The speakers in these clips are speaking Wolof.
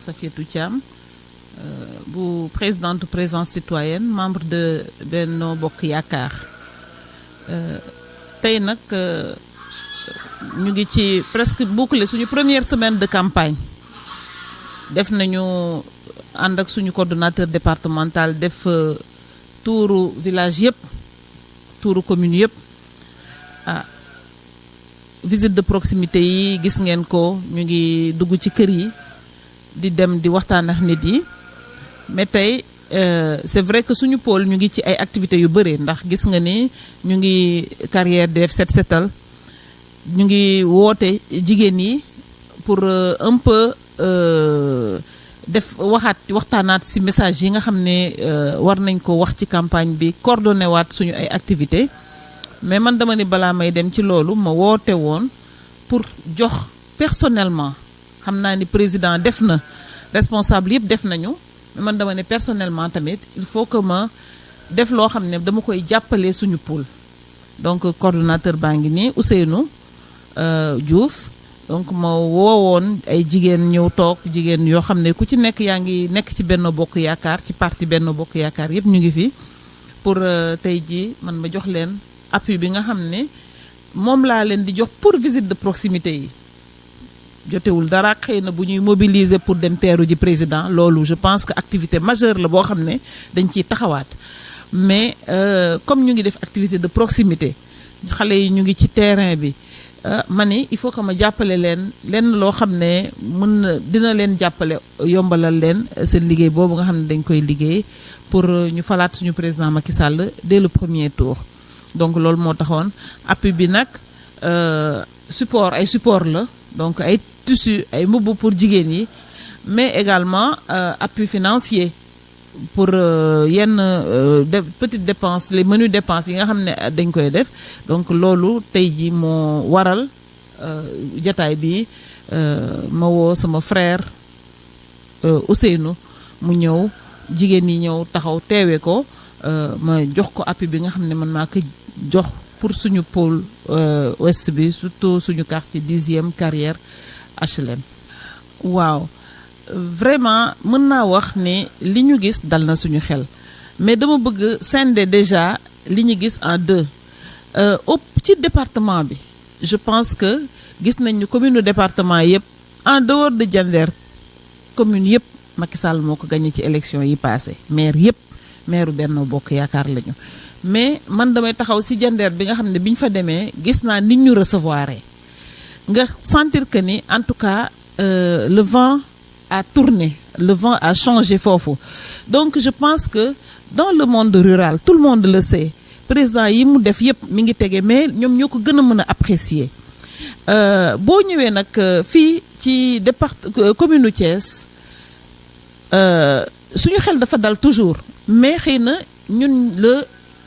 Safiatou Thiam bu présidente Présence citoyenne membre de Benno Bokk Yaakaar tey nag ñu ngi ci presque boucler suñu première semaine de campagne def nañu ànd ak suñu coordonnateur départemental def tuuru village yëpp tuuru commune yëpp visite de proximité yi gis ngeen ko ñu ngi dugg ci kër yi di dem di waxtaan ak nit yi mais tey c'est vrai que suñu pôle ñu ngi ci ay activités yu bëri ndax gis nga ni ñu ngi carrière di def set setal ñu ngi woote jigéen yi pour un peu def waxtaanaat ci message yi nga xam ne war nañ ko wax ci campagne bi coordonné waat suñu ay activités mais man dama ni balaa may dem ci loolu ma woote woon pour jox personnellement xam naa ni président def na responsable yëpp def nañu mais man dama ne personnellement tamit il faut que ma def loo xam ne dama koy jàppale suñu pool donc coordonnateur baa ngi nii Ousseynou Diouf donc ma woowoon ay jigéen ñëw toog jigéen yoo xam ne ku ci nekk yaa ngi nekk ci Benno Bokk Yaakaar ci parti Benno Bokk Yaakaar yëpp ñu ngi fi pour tey jii man ma jox leen appui bi nga xam ne moom laa leen di jox pour visite de proximité yi jotewul dara xëy na bu ñuy mobiliser pour dem teeru ji président loolu je pense que activité majeure la boo xam ne dañ ciy taxawaat mais comme ñu ngi def activité de proximité xale yi ñu ngi ci terrain bi ma ni il faut que ma jàppale leen loo xam ne dina leen jàppale yombalal leen seen liggéey boobu nga xam ne dañ koy liggéey pour ñu falaat suñu président Macky Sall dès le premier tour donc loolu moo taxoon appui bi nag support la donc ay tissu ay mbubb pour jigéen yi mais également appui financier pour yenn petites dépenses les menus dépenses yi nga xam ne dañ koy def donc loolu tey ji moo waral jataay bi ma woo sama frère Ousseynou mu ñëw jigéen ñi ñëw taxaw teewe ko ma jox ko appui bi nga xam ne man maa ko jox pour suñu pôle ouest bi surtout suñu quartier 10e carrière HLM. waaw vraiment mën naa wax ne li ñu gis dal na suñu xel mais dama bëgg scinder déjà li ñu gis en deux ci département bi je pense que gis nañ ñu commune département yëpp en dehors de Diender commune yëpp Macky Sall moo ko gagné ci élection yi passé maire yëpp maire Benno Bokk Yaakaar lañu mais man damay taxaw ci Diender bi nga xam ne bi ñu fa demee gis naa nit ñu recevoir nga sentir que ni en tout cas le vent a tourné le vent a changé foofu donc je pense que dans le monde rural tout le monde le sait président yi mu def yëpp mi ngi tege mais ñoom ñoo ko gën a mën a apprécier boo ñëwee nag fii ci commune Thiès suñu xel dafa dal toujours mais xëy na ñun la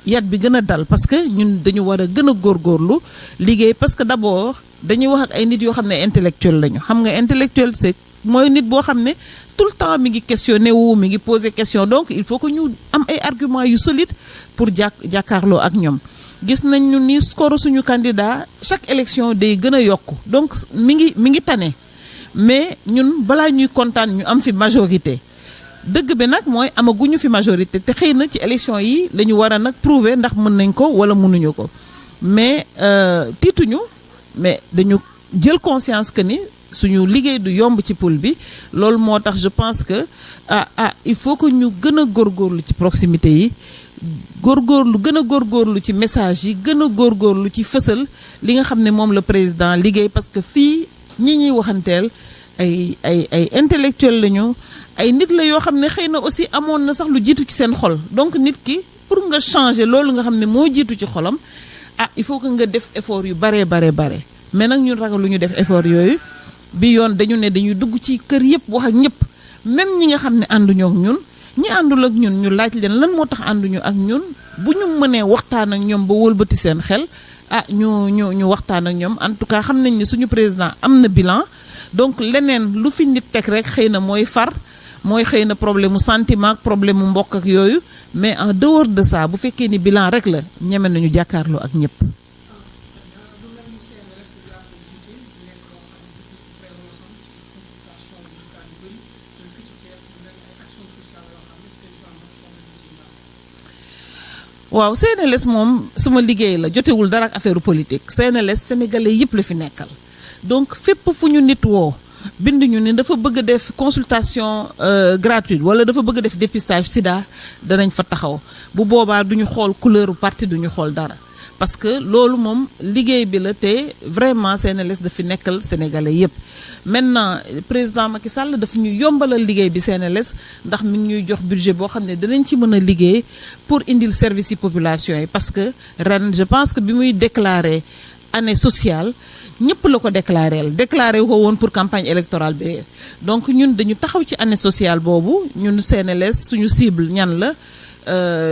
yat bi gën a dal parce que ñun dañu war a gën a góorgóorlu liggéey parce que d'abord dañuy wax ak ay nit yoo xam ne intellectuel lañu xam nga intellectuel c'est mooy nit boo xam ne tout le temps mi ngi questionné wu mi ngi posé question donc il faut que ñu am ay arguments yu solide pour jàkkaarloo ak ñoom gis nañ ñu ni score suñu candidat chaque élection day gën a yokku donc mi ngi tane mais ñun balaa ñuy kontaan ñu am fi majorité dëgg bi nag mooy amaguñu fi majorité te xëy na ci élection yi la ñu war a nag prouver ndax mën nañ ko wala mënuñu ko mais tiituñu mais dañu jël conscience que ni suñu liggéey du yomb ci pool bi loolu moo tax je pense que il faut que ñu gën a góorgóorlu ci proximité yi gën a góorgóorlu ci message yi gën a góorgóorlu ci fësal li nga xam ne moom la président liggéey parce que fii ñuy waxanteel ay intellectuel lañu ay nit la yoo xam ne xëy na aussi amoon na sax lu jiitu ci seen xol donc nit ki pour nga changer loolu nga xam ne moo jiitu ci xolam il faut que nga def effort yu bare mais nag ñun ragal lu ñu def effort yooyu bi yoon dañu ne dañuy dugg ci kër yëpp wax ak ñëpp même ñi nga xam ne ànduñoo ak ñun ñi àndul ak ñun ñu laaj leen lan moo tax ànduñu ak ñun bu ñu mënee waxtaan ak ñoom ba wëlbati seen xel ñu waxtaan ak ñoom en tout cas xam nañ ne suñu président am na bilan donc leneen lu fi nit teg rek xëy na mooy xëy na problème mu sentiment ak problème mu mbokk ak yooyu mais en dehors de ça bu fekkee ni bilan rek la ñeme nañu jàkkaarloo ak ñëpp. waaw CNLS moom sama liggéey la jotewul dara ak affaire politique CNLS sénégalais yëpp la fi nekkal donc fépp fu ñu nit woo bind ñu ne dafa bëgg a def consultation gratuite wala dafa bëgg a def dépistage sida danañ fa taxaw bu boobaa duñu xool couleur parti duñu xool dara parce que loolu moom liggéey bi la te vraiment CNLS dafi nekkal sénégalais yëpp maintenant président Macky Sall daf ñu yombalal liggéey bi CNLS ndax mi ngi ñuy jox budget boo xam ne danañ ci mën a liggéey pour indil service yi population yi parce que ren je pense que bi muy déclarer année sociale ñëpp la ko déclaré ko woon pour campagne électorale bi donc ñun dañu taxaw ci année sociale boobu ñun CNLS suñu cible ñan la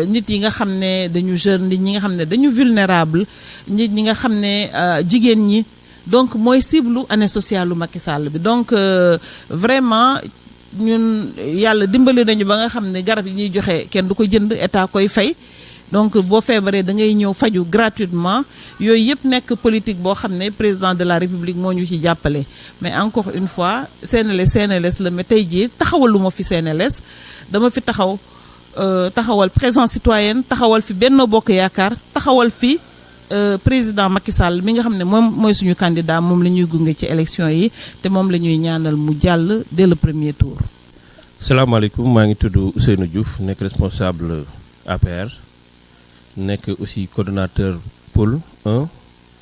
nit yi nga xam ne dañu jeune nit ñi nga xam ne dañu vulnérable nit ñi nga xam ne jigéen ñi donc mooy cible année sociale lu Macky Sall bi donc vraiment ñun yàlla dimbali nañu ba nga xam ne garab yi ñuy joxe kenn du ko jënd état koy fay donc boo feebaree da ngay ñëw faju gratuitement yooyu yëpp nekk politique boo xam ne président de la république moo ñu ci jàppale mais encore une fois CNLS la mais tey jii taxawaluma fi CNLS dama fi taxawal présence citoyenne taxawal fi Benno Bokk Yaakaar taxawal fi président Macky Sall mi nga xam ne moom mooy suñu candidat moom la ñuy gunge ci élection yi te moom la ñuy ñaanal mu jàll dès le premier tour. salaamaaleykum maa ngi tudd Ousseynou Diouf nekk responsable APR. nekk aussi coordonnateur pôle 1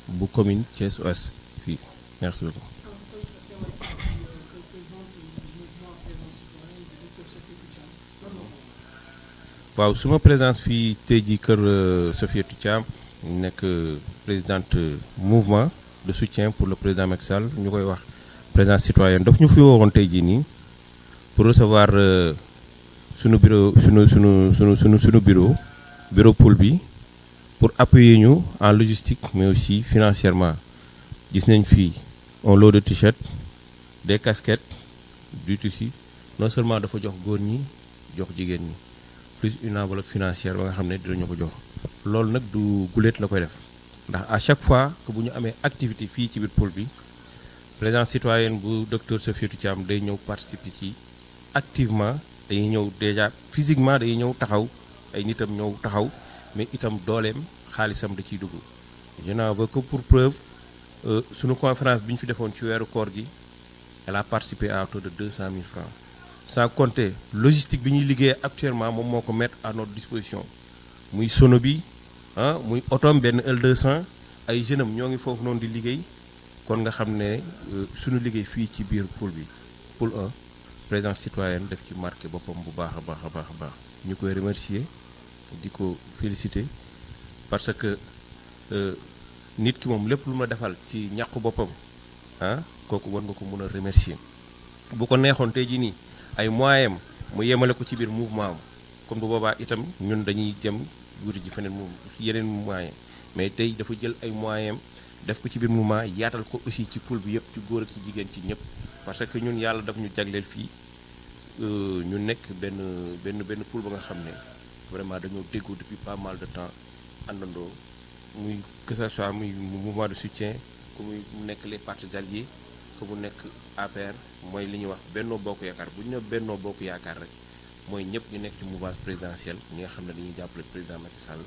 bu commune Thiès Ouest fii merci beaucoup. waaw suma présence fii tey jii kër Sophietou Thiam nekk présidente mouvement de soutien pour le président Macky Sall ñu koy wax présence citoyenne daf ñu fi woowoon tey jii nii pour recevoir sunu bureau sunu bureau pôle bi pour appuyer ñu en logistique mais aussi financièrement gis nañ fii un lot de t-shirt des casquettes du tissu non seulement dafa jox góor ñi jox jigéen ñi plus une enveloppe financière ba nga xam ne dinañu ko jox loolu nag du guléet la koy def ndax à chaque fois que bu ñu amee activité fii ci biir pôle bi présence citoyenne bu docteur Sophietou Thiam day ñëw participer ci activement dañuy ñëw déjà physiquement day ñëw taxaw ay nitam ñëw taxaw mais itam dooleem xaalisam da ciy dugg je n'en veux que pour preuve sunu conférence bi ñu fi defoon ci weeru koor gi elle a participé à hauteur de 200 000 francs sans compter logistique bi ñuy liggéey actuellement moom moo ko mettre à notre disposition muy sono bi muy otom benn L200 ay jeunes am ñoo ngi foofu noonu di liggéey kon nga xam ne sunu liggéey fii ci biir pôle bi pôle 1 présence citoyenne def ci marqué boppam bu baax a baax a baax a baax ñu koy remercier di ko féliciter parce que nit ki moom lépp lu ma defal ci ñàqu boppam kooku war nga ko mën a remercier bu ko neexoon tey jii nii ay moyens mu yemale ko ci biir mouvement am kon bu boobaa itam ñun dañuy jëm wuti ji feneen moom yeneen moyens mais tey dafa jël ay moyens def ko ci biir mouvement yaatal ko aussi ci pool bi yëpp ci góor ak ci jigéen ci ñëpp parce que ñun yàlla daf ñu jagleel fii ñu nekk benn pool ba nga xam ne vraiment dañoo déggoo depuis pas mal de temps àndandoo muy que ça soit muy mouvement de soutien que muy mu nekk les partis alliés que mu nekk APR mooy li ñuy wax Benno Bokk Yaakaar bu ñu nee Benno Bokk Yaakaar rek mooy ñëpp ñu nekk ci mouvance présidentielle ñi nga xam ne dañuy jàppale président Macky Sall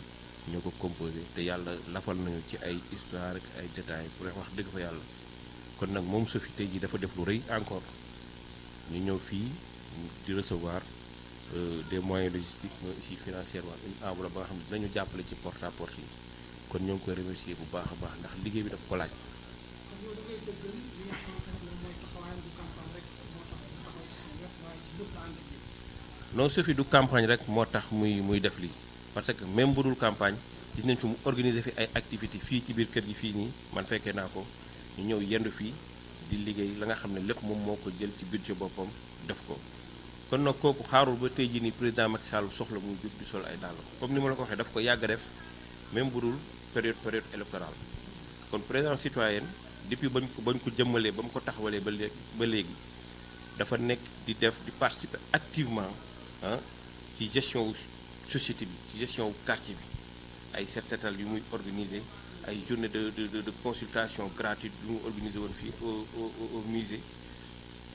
ñoo ko composé te yàlla lafal nañu ci ay histoire ak ay détails pour wax dëgg fa yàlla kon nag moom Sophie tey jii dafa def lu rëy encore ñu ñëw fii di recevoir des moyens logistiques mais aussi financièrement une enveloppe ba nga xam ne dinañu jàppale ci porte à porte yi kon ñoo ngi koy remercier bu baax a baax ndax liggéey bi dafa ko laaj. non Sophie du campagne rek moo tax muy def lii parce que même bu dul campagne gis nañ fi mu organiser fi ay activités fii ci biir kër gi fii nii man fekkee naa ko ñu ñëw yendu fii di liggéey la nga xam ne lépp moom moo ko jël ci budget boppam def ko. kon nag kooku xaarul ba tey jii nii président Macky Sall soxla muy jug di sol ay dàll comme ni ma la ko waxee daf ko yàgg def même bu dul période électorale kon présence citoyenne depuis bañ ko jëmmalee ba mu ko taxawalee ba léegi dafa nekk di def di participer activement ci gestion société bi ci gestion quartier bi ay setal yu muy organiser ay journée de consultation gratuite yu mu organiser woon fii au musée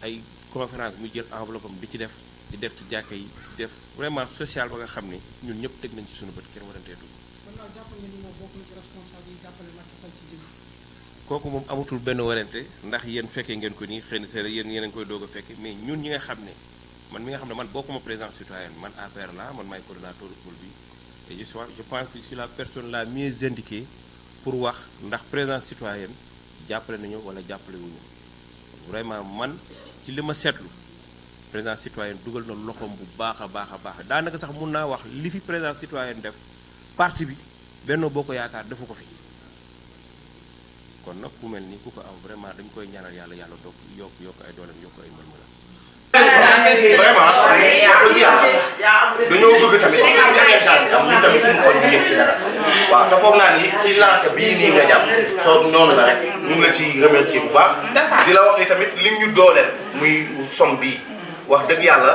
ay conférence muy jël enveloppe am di ci def di def ci jàkka yi di def vraiment social ba nga xam ne ñun ñëpp teg nañ ci suñu bët kenn waranteetu kooku moom amatul benn warante ndax yéen fekkee ngeen ko nii xëy na c'est yéen a ngi koy doog a fekke mais ñun ñi nga xam ne man mi nga xam ne man bokkuma président citoyen man APR la man maay coordonnateur pôle bi et je pense que je suis la personne la mieux indiquée pour wax ndax président citoyen jàppale nañu wala jàppale wuñu vraiment man ci li ma seetlu président citoyen dugal na loxoom bu baax a baax a baax daanaka sax mun naa wax li fi président citoyen def parti bi Benno Bokk Yaakaar defu ko fi kon nag ku mel ni ku ko am vraiment dañ koy ñaanal yàlla yàlla doog yokk ay dooleem yokk ay mën-mënam. vraiment dëgg yàlla dañoo bëgg tamit suñu dernière chance am ñun tamit suñu koñ bi yëpp ci dara waaw te foog naa ni ci lancé bii nii nga jàpp soo noonu la rek ñu ngi la ci remercier bu baax di la wax ni tamit lim ñu dooleel muy somme bii wax dëgg yàlla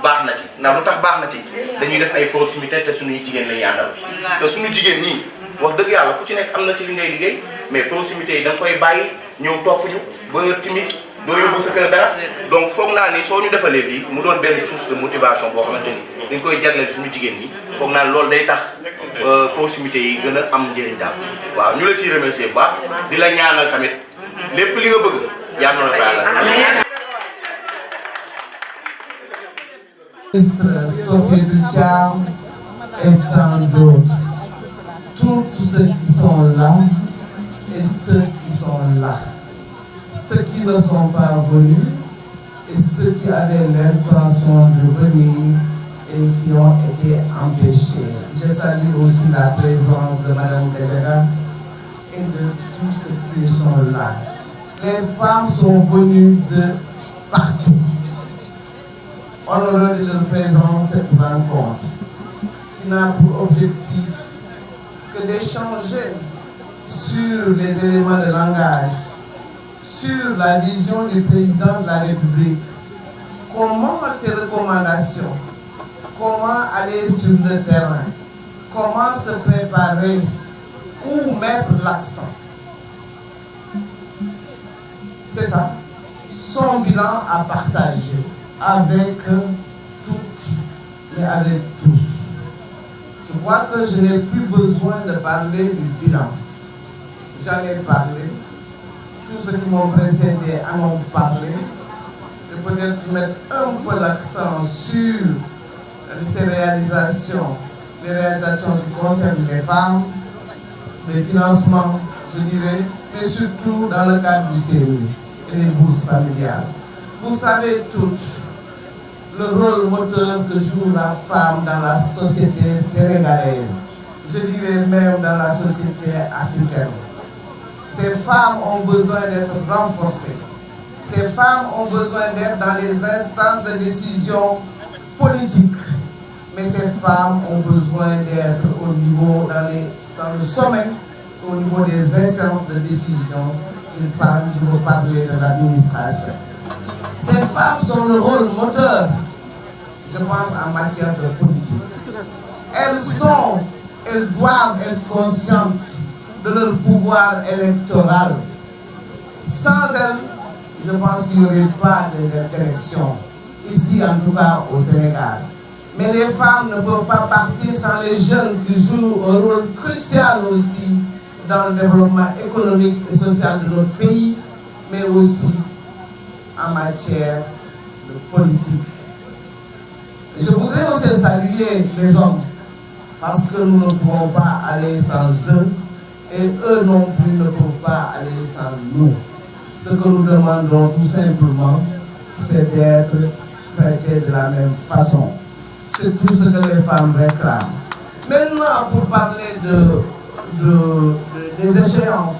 baax na ci ndax lu tax baax na ci dañuy def ay proximité te suñuy jigéen lañuy àndal te suñu jigéen ñii wax dëgg yàlla ku ci nekk am na ci li ngay liggéey mais proximité yi da nga koy bàyyi ñëw topp ñu ba timis doo yóbbu sa kër dara donc foog naa ni soo ñu defalee lii mu doon benn source de motivation boo xamante ni dañ koy jagleel suñu jigéen ñi foog naa loolu day tax proximité yi gën a am njëriñ daal waaw ñu la ciy remercier bu baax di la ñaanal tamit lépp li nga bëgg yàlla na la ko yàlla. Ministre Sofietou Thiam et tant d'autres, tous ceux qui sont là et ceux qui sont là, ceux qui ne sont pas venus et ceux qui avaient l'intention de venir et qui ont été empêchés. Je salue aussi la présence de Madame Gadiaga et de tous ceux qui sont là. Les femmes sont venues de partout. Honoré de leur présence cette rencontre qui n'a pour objectif que d'échanger sur les éléments de langage, sur la vision du président de la République, comment ces recommandations, comment aller sur le terrain, comment se préparer, où mettre l'accent. C'est ça, son bilan à partager avec toutes et avec tous. Je crois que je n'ai plus besoin de parler du bilan. J'en ai parlé. Tous ceux qui m'ont précédé en ont parlé. Je peux peut-être mettre un peu l'accent sur ces réalisations, les réalisations qui concernent les femmes, les financements, je dirais, mais surtout dans le cadre du CMU et les bourses familiales. Vous savez toutes le rôle moteur que joue la femme dans la société sénégalaise, je dirais même dans la société africaine. Ces femmes ont besoin d'être renforcées. Ces femmes ont besoin d'être dans les instances de décision politique. Mais ces femmes ont besoin d'être au niveau, dans le sommet, au niveau des instances de décision. Je veux parler de l'administration. Ces femmes sont le rôle moteur, je pense, en matière de politique. Elles doivent être conscientes de leur pouvoir électoral. Sans elles, je pense qu'il n'y aurait pas d'élection, ici en tout cas au Sénégal. Mais les femmes ne peuvent pas partir sans les jeunes qui jouent un rôle crucial aussi dans le développement économique et social de notre pays, mais aussi en matière de politique. Je voudrais aussi saluer les hommes, parce que nous ne pouvons pas aller sans eux, et eux non plus ne peuvent pas aller sans nous. Ce que nous demandons tout simplement, c'est d'être traités de la même façon. C'est tout ce que les femmes réclament. Maintenant, pour parler des échéances,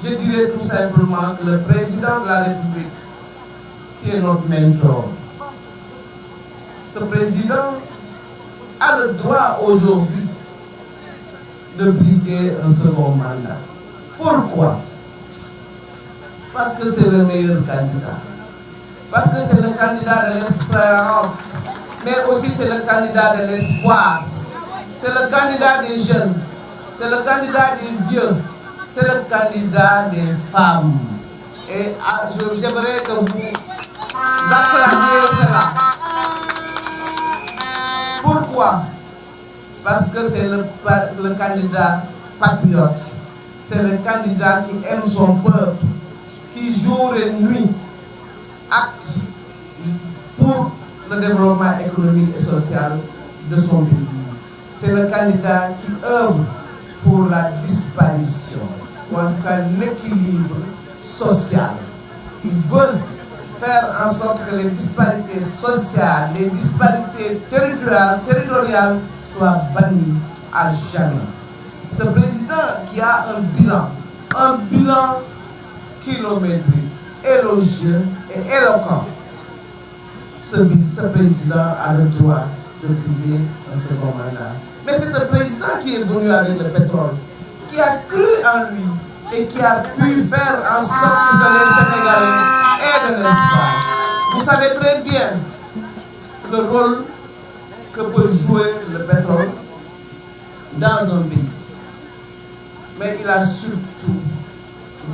je dirais tout simplement que le président de la République, qui est notre mentor, ce président a le droit aujourd'hui de briguer un second mandat. Pourquoi? Parce que c'est le meilleur candidat. Parce que c'est le candidat de l'espérance, mais aussi c'est le candidat de l'espoir. C'est le candidat des jeunes, c'est le candidat des vieux, c'est le candidat des femmes. Et j'aimerais que vous acclamer cela. Pourquoi? Parce que c'est le candidat patriote. C'est le candidat qui aime son peuple, qui jour et nuit acte pour le développement économique et social de son pays. C'est le candidat qui œuvre pour la disparition, ou en tout cas l'équilibre social. Il veut faire en sorte que les disparités sociales, les disparités territoriales soient bannies à jamais. Ce président qui a un bilan kilométrique, élogieux et éloquent, ce président a le droit de briller un second mandat. Mais c'est ce président qui est venu avec le pétrole, qui a cru en lui et qui a pu faire en sorte que les Sénégalais aient de l'espoir. Vous savez très bien le rôle que peut jouer le pétrole dans un pays. Mais il a surtout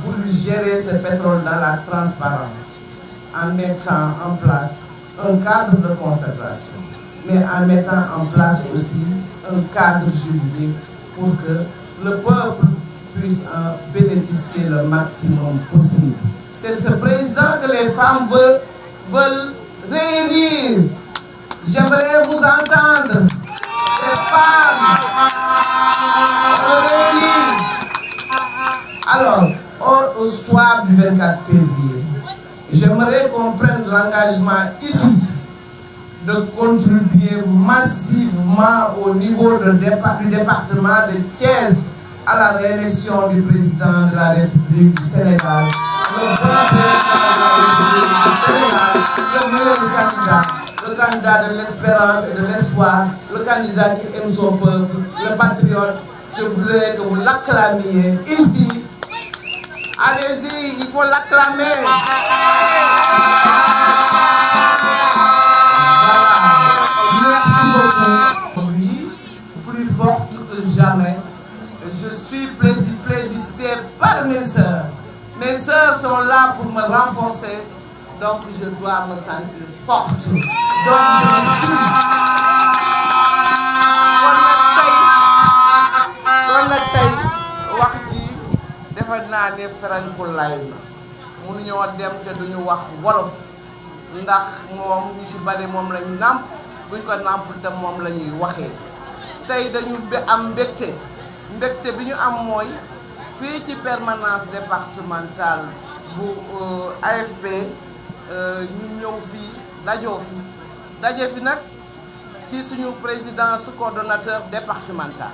voulu gérer ce pétrole dans la transparence, en mettant en place un cadre de concertation, mais en mettant en place aussi un cadre juridique pour que le peuple puisse en bénéficier le maximum possible. C'est ce président que les femmes veulent réélire. J'aimerais vous entendre, les femmes, réélire. Alors, au soir du 24 février, j'aimerais qu'on prenne l'engagement ici de contribuer massivement au niveau du département de Thiès à la réélection du président de la République du Sénégal, le candidat de l'espérance et de l'espoir, le candidat qui aime son peuple, le patriote. Je voudrais que vous l'acclamiez ici. Allez-y, il faut l'acclamer. Merci beaucoup. Oui, plus forte que jamais. Je suis plébiscité par mes sœurs. Mes sœurs sont là pour me renforcer. Donc je dois me sentir forte. Donc je suis. kon nag tey wax ji defe naa ne ferankulaay la mënuñoo dem te duñu wax wolof ndax moom ñu ci bari moom lañu nàmp buñ ko nàmpul te moom la ñuy waxee tey dañu am mbégte bi ñu am mooy fii ci permanence départementale bu AFP ñu ñëw fii daje fi nag ci suñu président su coordonnateur départemental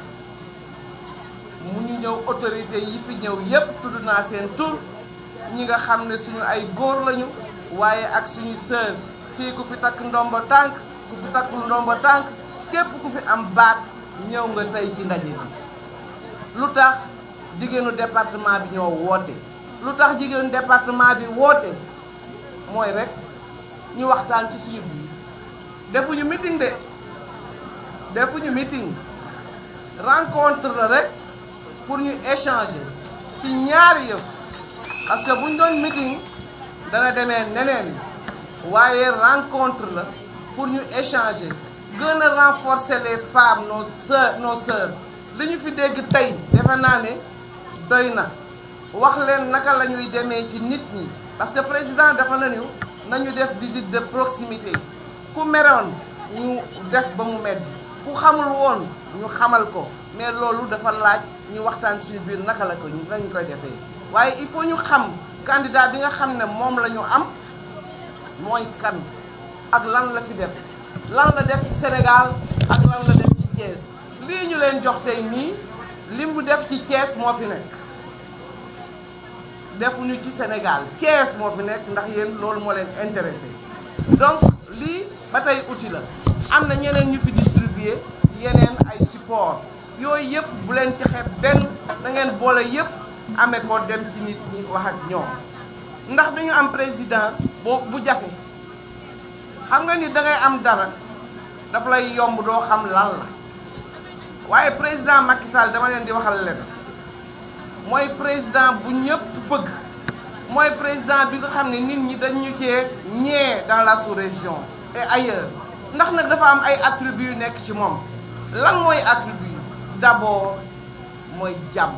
mu ñu ñëw autorité yi fi ñëw yépp tudd naa seen tur ñi nga xam ne suñu ay góor lañu waaye ak suñu sœur fii ku fi takk ndombo tànk ku fi takkul ndombo tànk képp ku fi am baat ñëw nga tey ci ndaje bi lu tax jigéenu département bi ñoo woote lu tax jigéenu département bi woote mooy rek ñu waxtaan ci suñu biir defuñu meeting rencontre la rek pour ñu échanger ci ñaari yëf parce que buñ doon meeting dana demee neneen waaye rencontre la pour ñu échanger gën a renforcer les femmes nos sœurs li ñu fi dégg tey defe naa ne doy na wax leen naka la ñuy demee ci nit ñi parce que président dafa nañu def visite de proximité ku meroon ñu def ba mu medd ku xamul woon ñu xamal ko mais loolu dafa laaj ñu waxtaan suñu biir naka la ko lañu koy defee waaye il faut ñu xam candidat bi nga xam ne moom la ñu am mooy kan ak lan la fi def lan la def ci Sénégal ak lan la def ci Thiès lii ñu leen jox tey nii li mu def ci Thiès moo fi nekk defuñu ci Sénégal Thiès moo fi nekk ndax yéen loolu moo leen intéressé donc lii ba tey outil la am na ñeneen ñu fi distribuer yeneen ay support yooyu yëpp bu leen ci xeeb benn da ngeen boole yëpp amee ko dem ci nit ñi wax ak ñoom ndax dañu am président bu jafe xam nga ni da ngay am dara daf lay yomb doo xam lan la waaye président Macky Sall dama leen di waxal leen mooy président bu ñëpp bëgg mooy président bi nga xam ne nit ñi dañu cee ñee dans la sous-région et ailleurs ndax nag dafa am ay attributs yu nekk ci moom. lan mooy attribut d'abord mooy jàmm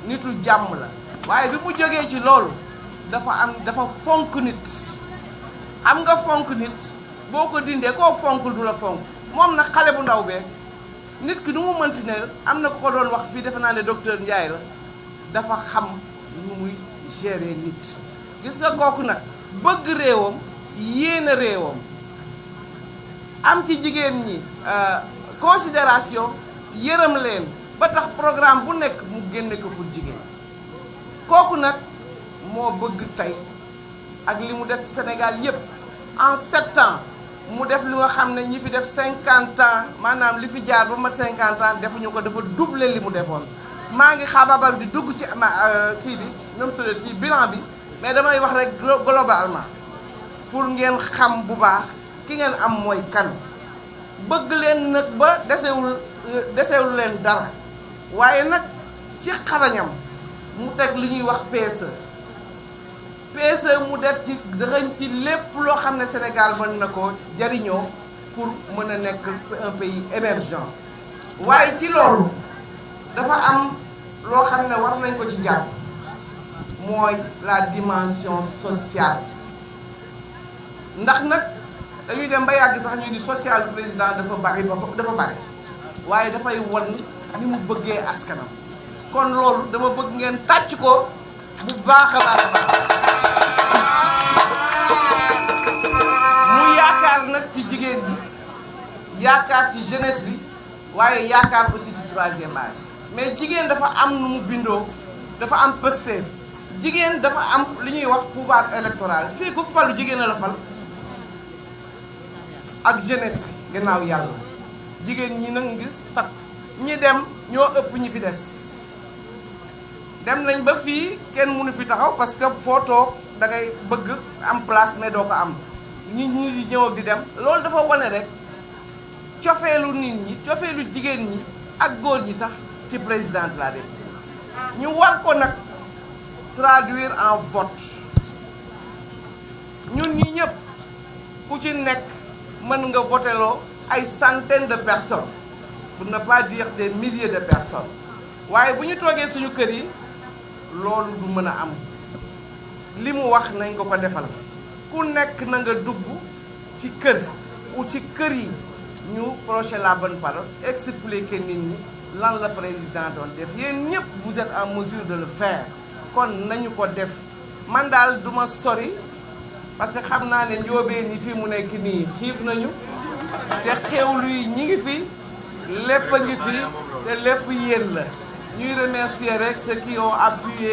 nitu jàmm la waaye bi mu jógee ci loolu dafa fonk nit xam nga fonk nit boo ko dindee koo fonkul du la fonk moom nag xale bu ndaw bee nit ki du mu mënti ne am na ko doon wax fii defe naa ne docteur Ndiaye la dafa xam nu muy gérer nit gis nga kooku nag bëgg réewam yéene réewam am ci jigéen ñi considération yërëm leen ba tax programme bu nekk mu génne ko fu jigéen kooku nag moo bëgg tey ak li mu def ci Sénégal yépp en 7 ans mu def li nga xam ne ñi fi def 50 ans maanaam li fi jaar ba mat 50 ans defuñu ko dafa doubler li mu defoon maa ngi xaababal di dugg ci kii bi nu mu tuddee ci bilan bi mais damay wax rek globalement pour ngeen xam bu baax ki ngeen am mooy kan bëgg leen nag ba desewul leen dara waaye nag ci xarañam mu teg li ñuy wax PSE mu def ci dëxëñ ci lépp loo xam ne Sénégal mën na ko jariñoo pour mën a nekk un pays émergent waaye ci loolu dafa am loo xam ne war nañ ko ci jàpp mooy la dimension sociale ndax nag dañuy dem ba yàgg sax ñuy di social président dafa bari waaye dafay won ni mu bëggee askanam kon loolu dama bëgg ngeen tàcc ko bu baax a baax mu yaakaar nag ci jigéen bi yaakaar ci jeunesse bi waaye yaakaar aussi ci 3e âge mais jigéen dafa am nu mu bindoo dafa am Pastef jigéen dafa am li ñuy wax pouvoir électoral fii ku falu jigéen a la fal ak jeunesse bi gannaaw yàlla jigéen ñi nag gis takk ñi dem ñoo ëpp ñi fi des dem nañ ba fii kenn mënu fi taxaw parce que foo toog da ngay bëgg am place mais doo ko am nit ñi di ñëw ak di dem loolu dafa wane rek cofeelu nit ñi cofeelu jigéen ñi ak góor ñi sax ci président de la République ñu war ko nag traduire en vote ñun ñi ñëpp ku ci nekk mën nga voteloo ay centaines de personnes pour ne pas dire des milliers de personnes waaye bu ñu toogee suñu kër yi loolu du mën a am li mu wax nañ ko ko defal ku nekk na nga dugg ci kër ou ci kër yi ñu prêcher la bonne parole expliquer nit ñi lan la président doon def yéen ñëpp vous êtes en mesure de le faire kon nañu ko def man daal duma sori parce que xam naa ne njóobee ni fii mu nekk nii xiif nañu te xewlu yi ñi ngi fi lépp a ngi fi te lépp yéen la ñuy remercier rek ceux qui ont appuyé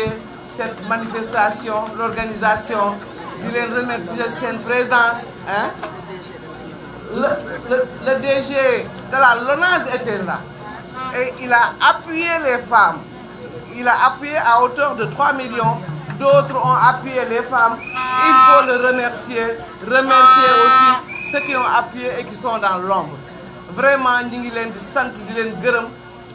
cette manifestation l'organisation di leen remercier seen présence hein le DG de la LONASE était là et il a appuyé les femmes il a appuyé à hauteur de 3 millions d'autres ont appuyé les femmes il faut le remercier aussi ceux qui ont appuyé et qui sont dans l'ombre vraiment ñi ngi leen di sant di leen gërëm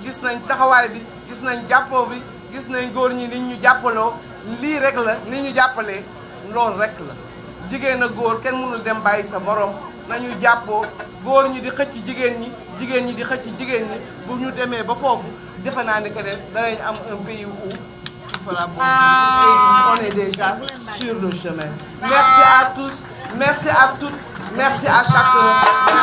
gis nañ taxawaay bi gis nañ jàppoo bi gis nañ góor ñi ni ñu jàppaloo lii rek la ni ñu jàppalee loolu rek la jigéen ak góor kenn mënul dem bàyyi sa morom nañu jàppoo góor ñi di xëcc jigéen ñi jigéen ñi di xëcc jigéen ñi bu ñu demee ba foofu defe naa ne que ne danañ am un pays où voilà bon on est déjà sur le chemin merci à tous merci à toutes merci à chacun